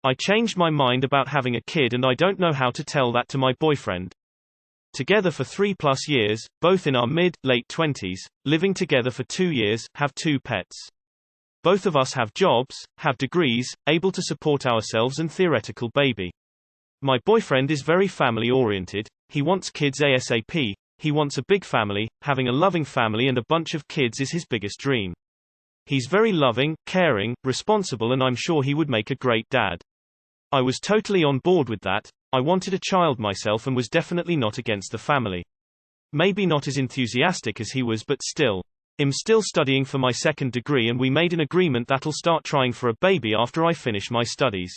I changed my mind about having a kid and I don't know how to tell that to my boyfriend. Together for 3+ years, both in our mid-late 20s, living together for 2 years, have 2 pets. Both of us have jobs, have degrees, able to support ourselves and theoretical baby. My boyfriend is very family-oriented, he wants kids ASAP, he wants a big family, having a loving family and a bunch of kids is his biggest dream. He's very loving, caring, responsible and I'm sure he would make a great dad. I was totally on board with that. I wanted a child myself and was definitely not against the family. Maybe not as enthusiastic as he was but still. I'm still studying for my 2nd degree and we made an agreement that'll start trying for a baby after I finish my studies.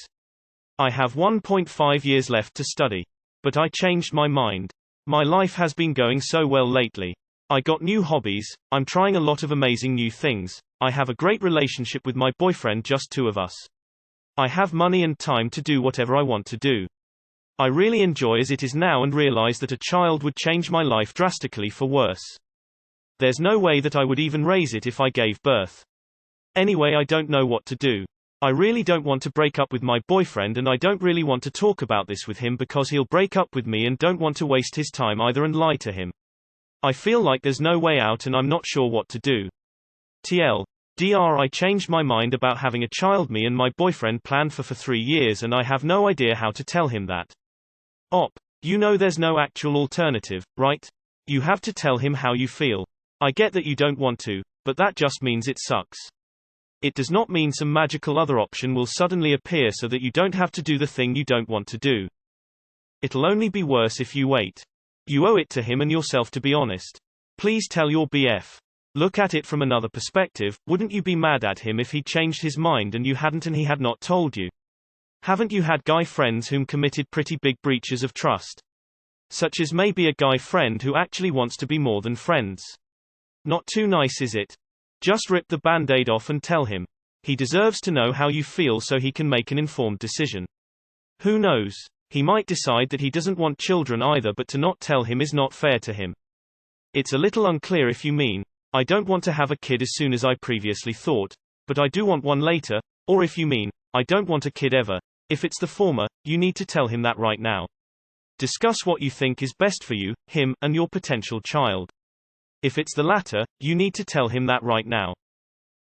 I have 1.5 years left to study. But I changed my mind. My life has been going so well lately. I got new hobbies, I'm trying a lot of amazing new things, I have a great relationship with my boyfriend, just 2 of us. I have money and time to do whatever I want to do. I really enjoy as it is now and realize that a child would change my life drastically for worse. There's no way that I would even raise it if I gave birth. Anyway, I don't know what to do. I really don't want to break up with my boyfriend and I don't really want to talk about this with him because he'll break up with me and don't want to waste his time either and lie to him. I feel like there's no way out and I'm not sure what to do. TLDR, I changed my mind about having a child me and my boyfriend planned for 3 years and I have no idea how to tell him that. You know there's no actual alternative, right? You have to tell him how you feel. I get that you don't want to, but that just means it sucks. It does not mean some magical other option will suddenly appear so that you don't have to do the thing you don't want to do. It'll only be worse if you wait. You owe it to him and yourself to be honest. Please tell your BF. Look at it from another perspective, wouldn't you be mad at him if he changed his mind and you hadn't and he had not told you? Haven't you had guy friends whom committed pretty big breaches of trust? Such as maybe a guy friend who actually wants to be more than friends. Not too nice, is it? Just rip the band-aid off and tell him. He deserves to know how you feel so he can make an informed decision. Who knows? He might decide that he doesn't want children either, but to not tell him is not fair to him. It's a little unclear if you mean, I don't want to have a kid as soon as I previously thought, but I do want one later, or if you mean, I don't want a kid ever. If it's the former, you need to tell him that right now. Discuss what you think is best for you, him, and your potential child. If it's the latter, you need to tell him that right now.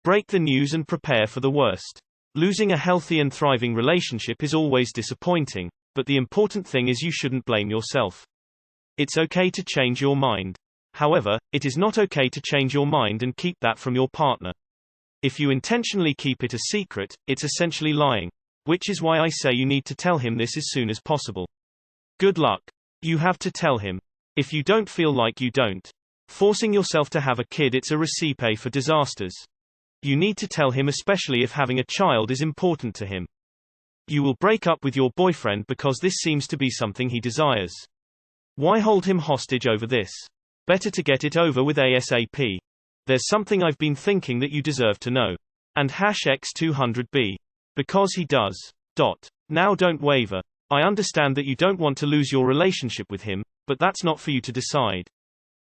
Break the news and prepare for the worst. Losing a healthy and thriving relationship is always disappointing, but the important thing is you shouldn't blame yourself. It's okay to change your mind. However, it is not okay to change your mind and keep that from your partner. If you intentionally keep it a secret, it's essentially lying. Which is why I say you need to tell him this as soon as possible. Good luck. You have to tell him. If you don't feel like you don't. Forcing yourself to have a kid, it's a recipe for disasters. You need to tell him, especially if having a child is important to him. You will break up with your boyfriend because this seems to be something he desires. Why hold him hostage over this? Better to get it over with ASAP. There's something I've been thinking that you deserve to know. And #X200B. Because he does. Now don't waver. I understand that you don't want to lose your relationship with him, but that's not for you to decide.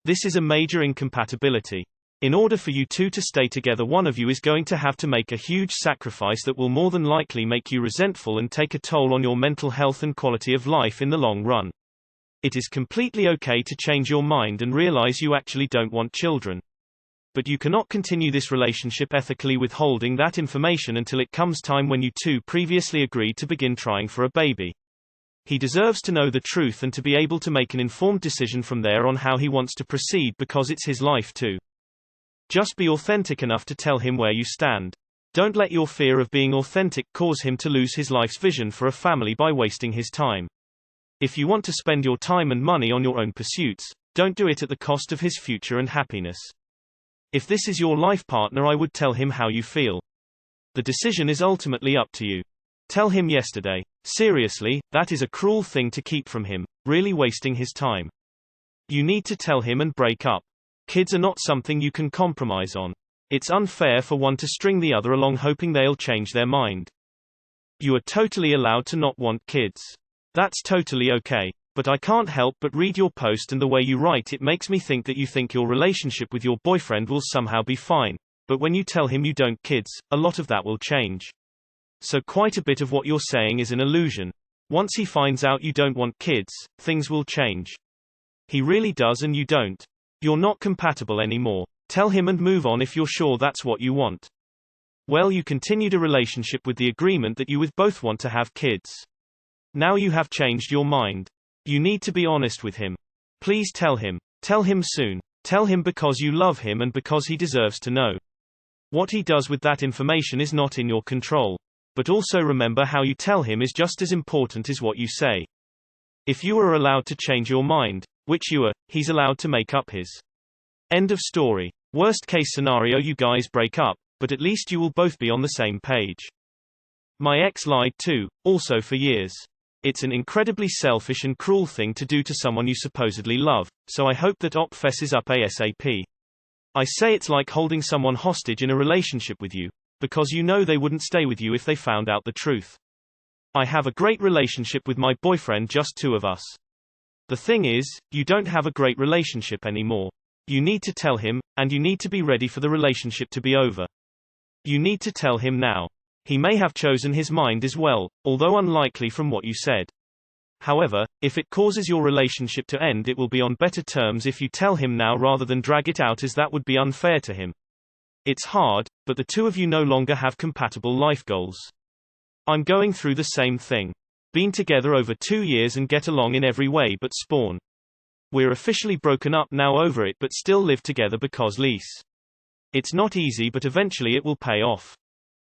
This is a major incompatibility. In order for you two to stay together, one of you is going to have to make a huge sacrifice that will more than likely make you resentful and take a toll on your mental health and quality of life in the long run. It is completely okay to change your mind and realize you actually don't want children. But you cannot continue this relationship ethically withholding that information until it comes time when you two previously agreed to begin trying for a baby. He deserves to know the truth and to be able to make an informed decision from there on how he wants to proceed, because it's his life too. Just be authentic enough to tell him where you stand. Don't let your fear of being authentic cause him to lose his life's vision for a family by wasting his time. If you want to spend your time and money on your own pursuits, don't do it at the cost of his future and happiness. If this is your life partner, I would tell him how you feel. The decision is ultimately up to you. Tell him yesterday. Seriously, that is a cruel thing to keep from him, really wasting his time. You need to tell him and break up. Kids are not something you can compromise on. It's unfair for one to string the other along hoping they'll change their mind. You are totally allowed to not want kids. That's totally okay. But I can't help but read your post, and the way you write it makes me think that you think your relationship with your boyfriend will somehow be fine. But when you tell him you don't kids, a lot of that will change. So quite a bit of what you're saying is an illusion. Once he finds out you don't want kids, things will change. He really does and you don't. You're not compatible anymore. Tell him and move on if you're sure that's what you want. Well, you continued a relationship with the agreement that you both want to have kids. Now you have changed your mind. You need to be honest with him. Please tell him. Tell him soon. Tell him because you love him and because he deserves to know. What he does with that information is not in your control. But also remember, how you tell him is just as important as what you say. If you are allowed to change your mind, which you are, he's allowed to make up his. End of story. Worst case scenario, you guys break up, but at least you will both be on the same page. My ex lied too, also for years. It's an incredibly selfish and cruel thing to do to someone you supposedly love, so I hope that Op fesses up ASAP. I say it's like holding someone hostage in a relationship with you, because you know they wouldn't stay with you if they found out the truth. I have a great relationship with my boyfriend, just two of us. The thing is, you don't have a great relationship anymore. You need to tell him, and you need to be ready for the relationship to be over. You need to tell him now. He may have chosen his mind as well, although unlikely from what you said. However, if it causes your relationship to end, it will be on better terms if you tell him now rather than drag it out, as that would be unfair to him. It's hard, but the two of you no longer have compatible life goals. I'm going through the same thing. Been together over 2 years and get along in every way but spawn. We're officially broken up now over it, but still live together because lease. It's not easy, but eventually it will pay off.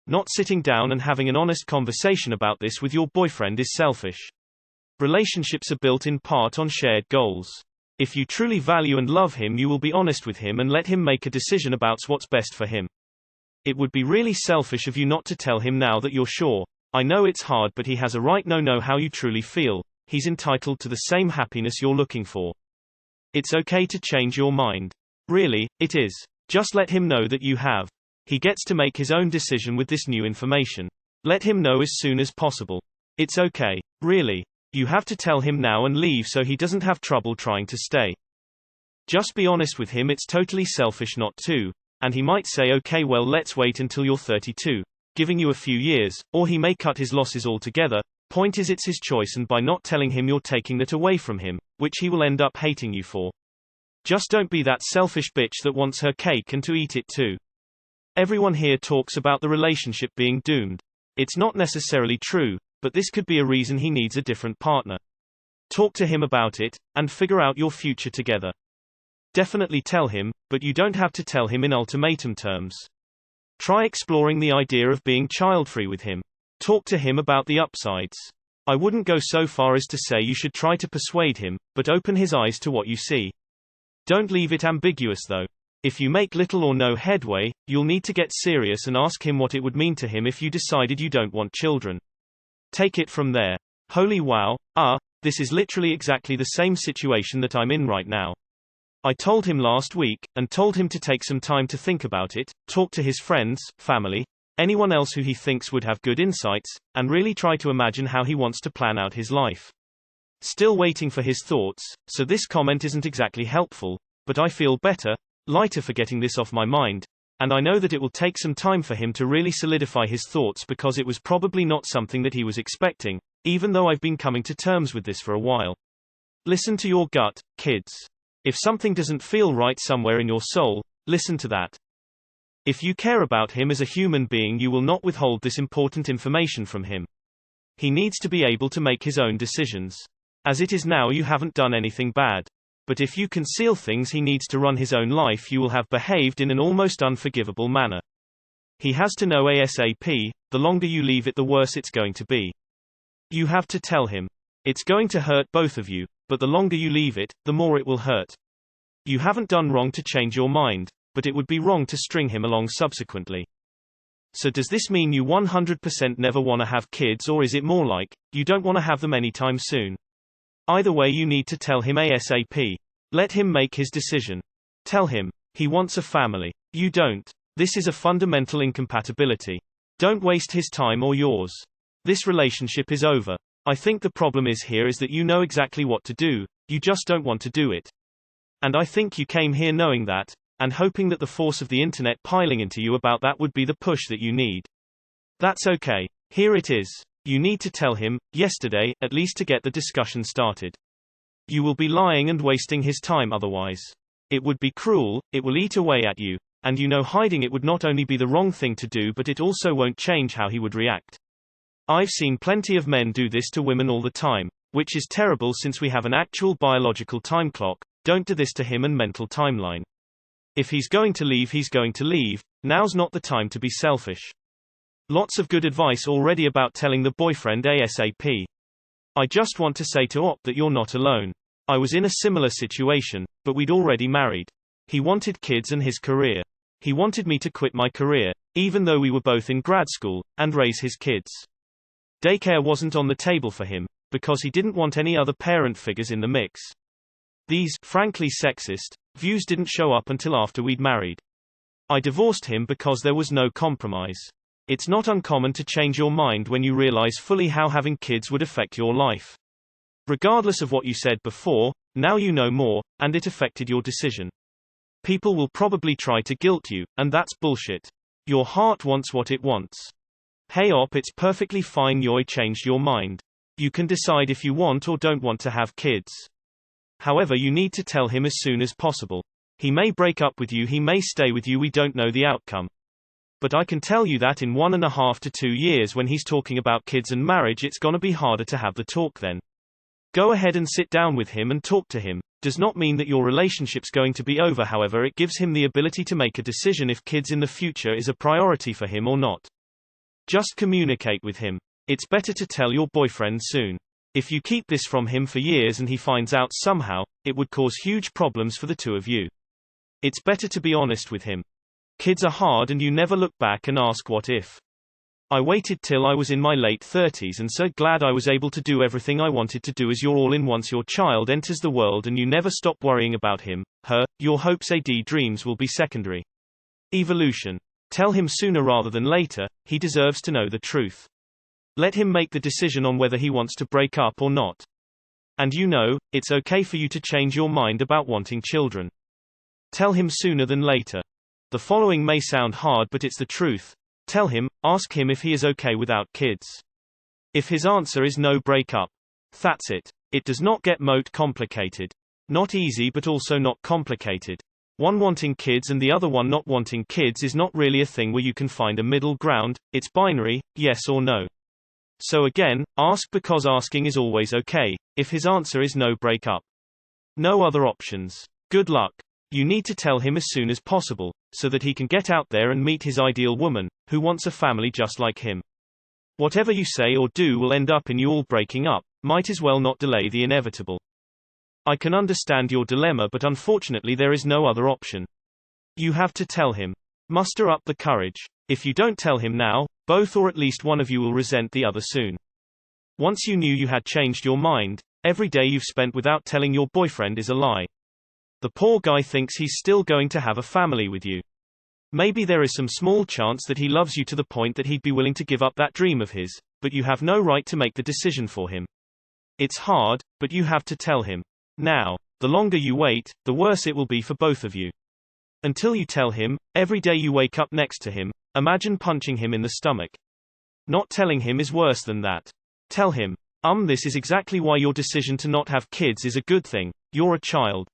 Not sitting down and having an honest conversation about this with your boyfriend is selfish. Relationships are built in part on shared goals. If you truly value and love him, you will be honest with him and let him make a decision about what's best for him. It would be really selfish of you not to tell him now that you're sure. I know it's hard, but he has a right to know how you truly feel. He's entitled to the same happiness you're looking for. It's okay to change your mind. Really, it is. Just let him know that you have. He gets to make his own decision with this new information. Let him know as soon as possible. It's okay. Really. You have to tell him now and leave so he doesn't have trouble trying to stay. Just be honest with him. It's totally selfish not to. And he might say, okay, well, let's wait until you're 32, giving you a few years, or he may cut his losses altogether. Point is, it's his choice, and by not telling him, you're taking that away from him, which he will end up hating you for. Just don't be that selfish bitch that wants her cake and to eat it too. Everyone here talks about the relationship being doomed. It's not necessarily true, but this could be a reason he needs a different partner. Talk to him about it, and figure out your future together. Definitely tell him, but you don't have to tell him in ultimatum terms. Try exploring the idea of being child-free with him. Talk to him about the upsides. I wouldn't go so far as to say you should try to persuade him, but open his eyes to what you see. Don't leave it ambiguous though. If you make little or no headway, you'll need to get serious and ask him what it would mean to him if you decided you don't want children. Take it from there. Holy wow, this is literally exactly the same situation that I'm in right now. I told him last week, and told him to take some time to think about it, talk to his friends, family, anyone else who he thinks would have good insights, and really try to imagine how he wants to plan out his life. Still waiting for his thoughts, so this comment isn't exactly helpful, but I feel better, lighter for getting this off my mind, and I know that it will take some time for him to really solidify his thoughts, because it was probably not something that he was expecting, even though I've been coming to terms with this for a while. Listen to your gut, kids. If something doesn't feel right somewhere in your soul, listen to that. If you care about him as a human being, you will not withhold this important information from him. He needs to be able to make his own decisions. As it is now, you haven't done anything bad. But if you conceal things he needs to run his own life, you will have behaved in an almost unforgivable manner. He has to know ASAP, the longer you leave it, the worse it's going to be. You have to tell him. It's going to hurt both of you, but the longer you leave it, the more it will hurt. You haven't done wrong to change your mind, but it would be wrong to string him along subsequently. So does this mean you 100% never want to have kids, or is it more like, you don't want to have them anytime soon? Either way, you need to tell him ASAP. Let him make his decision. Tell him. He wants a family. You don't. This is a fundamental incompatibility. Don't waste his time or yours. This relationship is over. I think the problem is that you know exactly what to do, you just don't want to do it. And I think you came here knowing that, and hoping that the force of the internet piling into you about that would be the push that you need. That's okay. Here it is. You need to tell him, yesterday, at least to get the discussion started. You will be lying and wasting his time otherwise. It would be cruel, it will eat away at you. And you know hiding it would not only be the wrong thing to do but it also won't change how he would react. I've seen plenty of men do this to women all the time, which is terrible since we have an actual biological time clock. Don't do this to him and mental timeline. If he's going to leave, he's going to leave. Now's not the time to be selfish. Lots of good advice already about telling the boyfriend ASAP. I just want to say to Op that you're not alone. I was in a similar situation, but we'd already married. He wanted kids and his career. He wanted me to quit my career, even though we were both in grad school, and raise his kids. Daycare wasn't on the table for him, because he didn't want any other parent figures in the mix. These, frankly sexist, views didn't show up until after we'd married. I divorced him because there was no compromise. It's not uncommon to change your mind when you realize fully how having kids would affect your life. Regardless of what you said before, now you know more, and it affected your decision. People will probably try to guilt you, and that's bullshit. Your heart wants what it wants. Hey Op, it's perfectly fine you changed your mind. You can decide if you want or don't want to have kids. However, you need to tell him as soon as possible. He may break up with you, he may stay with you, we don't know the outcome. But I can tell you that in 1.5 to 2 years when he's talking about kids and marriage, it's gonna be harder to have the talk then. Go ahead and sit down with him and talk to him. Does not mean that your relationship's going to be over, however it gives him the ability to make a decision if kids in the future is a priority for him or not. Just communicate with him. It's better to tell your boyfriend soon. If you keep this from him for years and he finds out somehow, it would cause huge problems for the two of you. It's better to be honest with him. Kids are hard and you never look back and ask what if. I waited till I was in my late 30s and so glad I was able to do everything I wanted to do as you're all in once your child enters the world and you never stop worrying about him, her, your hopes and dreams will be secondary. Evolution. Tell him sooner rather than later, he deserves to know the truth. Let him make the decision on whether he wants to break up or not. And you know, it's okay for you to change your mind about wanting children. Tell him sooner than later. The following may sound hard but it's the truth. Tell him, ask him if he is okay without kids. If his answer is no, break up. That's it. It does not get more complicated. Not easy but also not complicated. One wanting kids and the other one not wanting kids is not really a thing where you can find a middle ground, it's binary, yes or no. So again, ask because asking is always okay. If his answer is no, break up. No other options. Good luck. You need to tell him as soon as possible, so that he can get out there and meet his ideal woman, who wants a family just like him. Whatever you say or do will end up in you all breaking up, might as well not delay the inevitable. I can understand your dilemma but unfortunately there is no other option. You have to tell him. Muster up the courage. If you don't tell him now, both or at least one of you will resent the other soon. Once you knew you had changed your mind, every day you've spent without telling your boyfriend is a lie. The poor guy thinks he's still going to have a family with you. Maybe there is some small chance that he loves you to the point that he'd be willing to give up that dream of his, but you have no right to make the decision for him. It's hard, but you have to tell him. Now, the longer you wait, the worse it will be for both of you. Until you tell him, every day you wake up next to him, imagine punching him in the stomach. Not telling him is worse than that. Tell him, this is exactly why your decision to not have kids is a good thing, you're a child.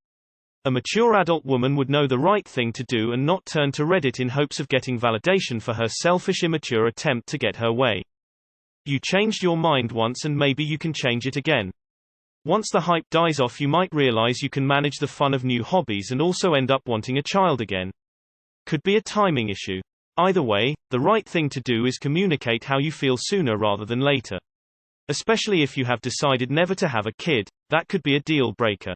A mature adult woman would know the right thing to do and not turn to Reddit in hopes of getting validation for her selfish immature attempt to get her way. You changed your mind once and maybe you can change it again. Once the hype dies off you might realize you can manage the fun of new hobbies and also end up wanting a child again. Could be a timing issue. Either way, the right thing to do is communicate how you feel sooner rather than later. Especially if you have decided never to have a kid, that could be a deal breaker.